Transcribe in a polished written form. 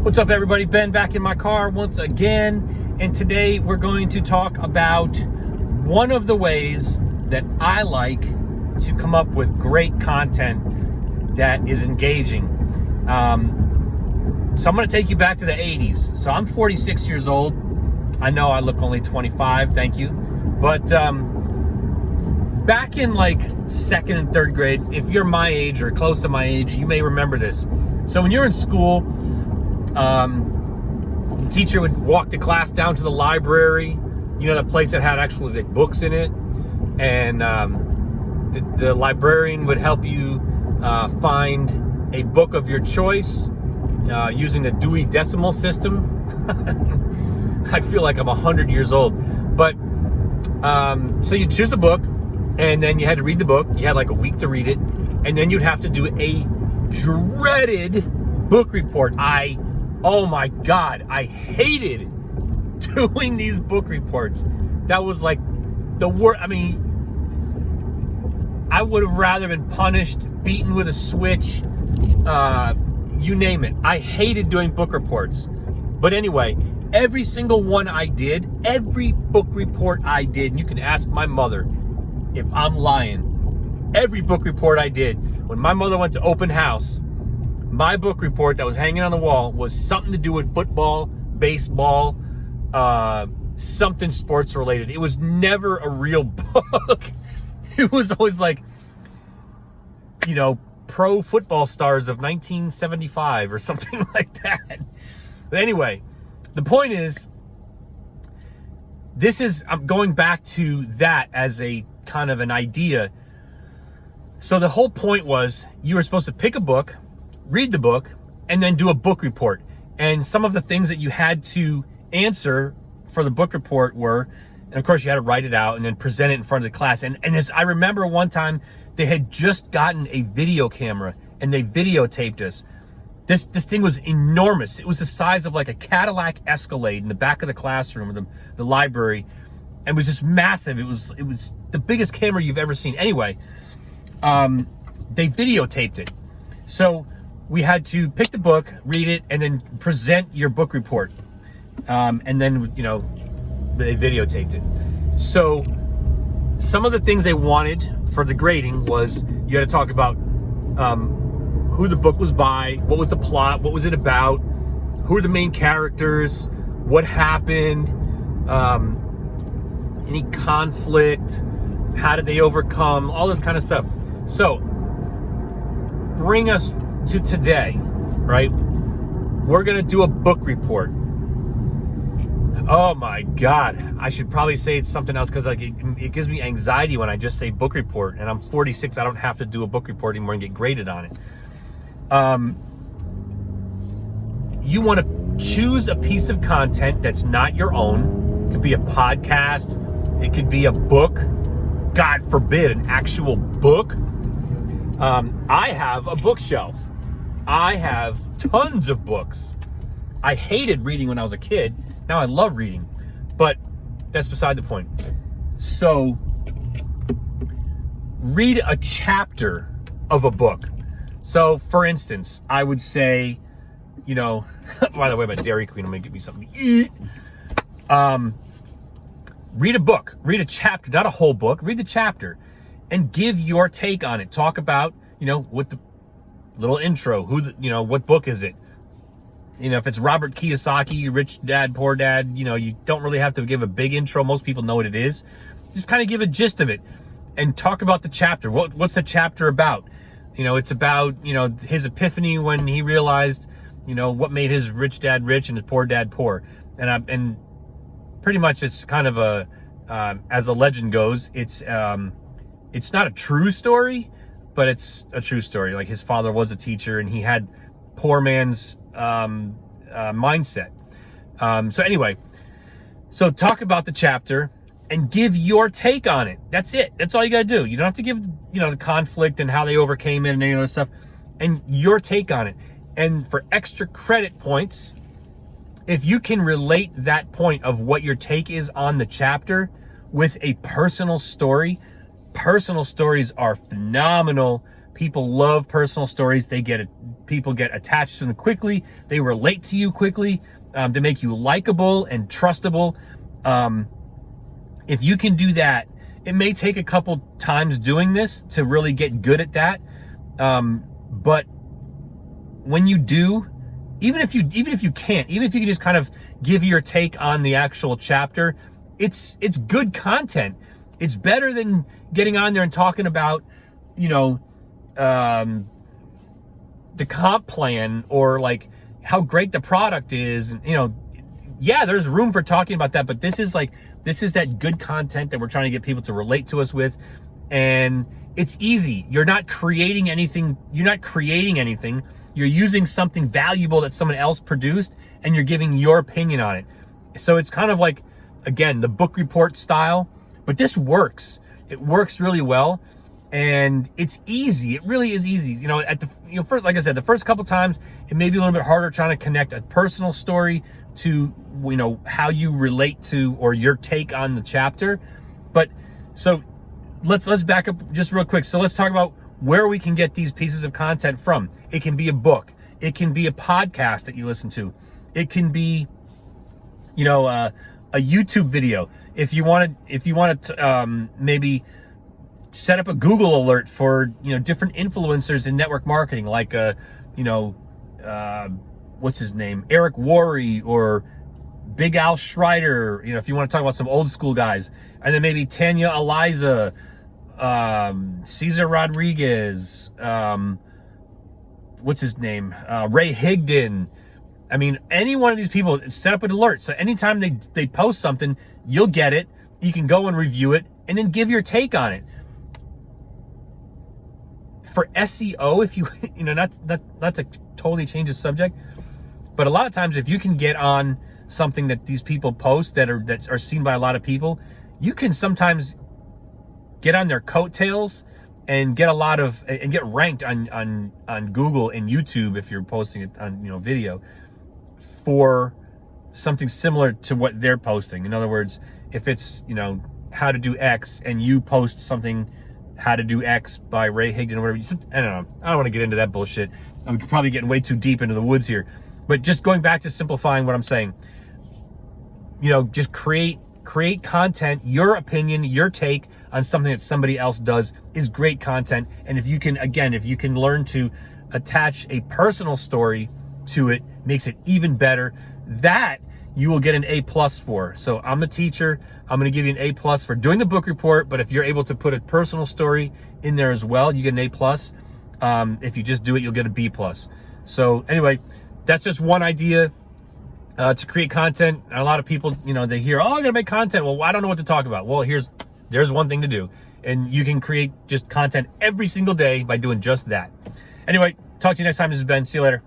What's up, everybody? Ben back in my car once again, and today we're going to talk about one of the ways that I like to come up with great content that is engaging. So I'm going to take you back to the 80s. So I'm 46 years old. I know I look only 25, thank you. But back in like second and third grade, if you're my age or close to my age, you may remember this. So when you're in school, the teacher would walk the class down to the library, the place that had actually like books in it, and the librarian would help you find a book of your choice using the Dewey Decimal System. I feel like I'm 100 years old, but so you choose a book, and then you had to read the book. You had like a week to read it, and then you'd have to do a dreaded book report. Oh my God, I hated doing these book reports. That was like the worst. I mean, I would have rather been punished, beaten with a switch, you name it. I hated doing book reports. But anyway, every single one I did, every book report I did, and you can ask my mother if I'm lying, every book report I did, when my mother went to open house, my book report that was hanging on the wall was something to do with football, baseball, something sports related. It was never a real book. It was always like, pro football stars of 1975 or something like that. But anyway, the point is, I'm going back to that as a kind of an idea. So the whole point was you were supposed to pick a book, read the book, and then do a book report. And some of the things that you had to answer for the book report were, and of course you had to write it out and then present it in front of the class. And as I remember one time, they had just gotten a video camera and they videotaped us. This thing was enormous. It was the size of like a Cadillac Escalade in the back of the classroom or the library. And it was just massive. It was the biggest camera you've ever seen. Anyway, they videotaped it. So we had to pick the book, read it, and then present your book report. And then, they videotaped it. So some of the things they wanted for the grading was you had to talk about who the book was by, what was the plot, what was it about, who are the main characters, what happened, any conflict, how did they overcome, all this kind of stuff. So bring us to today, right? We're gonna do a book report. Oh my God, I should probably say it's something else because like it gives me anxiety when I just say book report, and I'm 46. I don't have to do a book report anymore and get graded on it. You want to choose a piece of content that's not your own. It could be a podcast. It could be a book. God forbid, an actual book. I have a bookshelf. I have tons of books. I hated reading when I was a kid. Now I love reading, but that's beside the point. So read a chapter of a book. So for instance, I would say, by the way, my Dairy Queen, I'm going to get me something to eat. Read a book, read a chapter, not a whole book, read the chapter and give your take on it. Talk about, with the little intro, what book is it? If it's Robert Kiyosaki, Rich Dad, Poor Dad, you don't really have to give a big intro. Most people know what it is. Just kind of give a gist of it and talk about the chapter. What's the chapter about? It's about, his epiphany when he realized, what made his rich dad rich and his poor dad poor. And pretty much it's kind of a, as a legend goes, it's not a true story, but it's a true story. Like his father was a teacher and he had poor man's mindset. So anyway, so talk about the chapter and give your take on it. That's it. That's all you got to do. You don't have to give, the conflict and how they overcame it and any other stuff, and your take on it. And for extra credit points, if you can relate that point of what your take is on the chapter with a personal story, personal stories are phenomenal. People love personal stories. They get people get attached to them quickly. They relate to you quickly. They make you likable and trustable. If you can do that, it may take a couple times doing this to really get good at that. But when you do, even if you can just kind of give your take on the actual chapter, it's good content. It's better than getting on there and talking about, the comp plan or like how great the product is. And, yeah, there's room for talking about that, but this is that good content that we're trying to get people to relate to us with. And it's easy. You're not creating anything. You're using something valuable that someone else produced, and you're giving your opinion on it. So it's kind of like, again, the book report style, but this works. It works really well, and it's easy. It really is easy. First, like I said, the first couple times, it may be a little bit harder trying to connect a personal story to, how you relate to or your take on the chapter. But so let's back up just real quick. So let's talk about where we can get these pieces of content from. It can be a book. It can be a podcast that you listen to. It can be, a YouTube video. If you want to maybe set up a Google alert for, different influencers in network marketing, like, what's his name? Eric Worre or Big Al Schreider, if you want to talk about some old school guys. And then maybe Tanya Eliza, Cesar Rodriguez, what's his name? Ray Higdon. I mean, any one of these people, set up an alert. So anytime they post something, you'll get it. You can go and review it and then give your take on it. For SEO, if you, not to totally change the subject, but a lot of times if you can get on something that these people post that are seen by a lot of people, you can sometimes get on their coattails and get get ranked on Google and YouTube if you're posting it on video for something similar to what they're posting. In other words, if it's how to do X and you post something how to do X by Ray Higdon or whatever, I don't know. I don't want to get into that bullshit. I'm probably getting way too deep into the woods here. But just going back to simplifying what I'm saying, just create content. Your opinion, your take on something that somebody else does is great content. And if you can learn to attach a personal story to it, makes it even better. That you will get an A+ for. So I'm a teacher. I'm going to give you an A+ for doing the book report. But if you're able to put a personal story in there as well, you get an A+. If you just do it, you'll get a B+. So anyway, that's just one idea to create content. And a lot of people, they hear, oh, I'm going to make content. Well, I don't know what to talk about. Well, there's one thing to do. And you can create just content every single day by doing just that. Anyway, talk to you next time. This is Ben. See you later.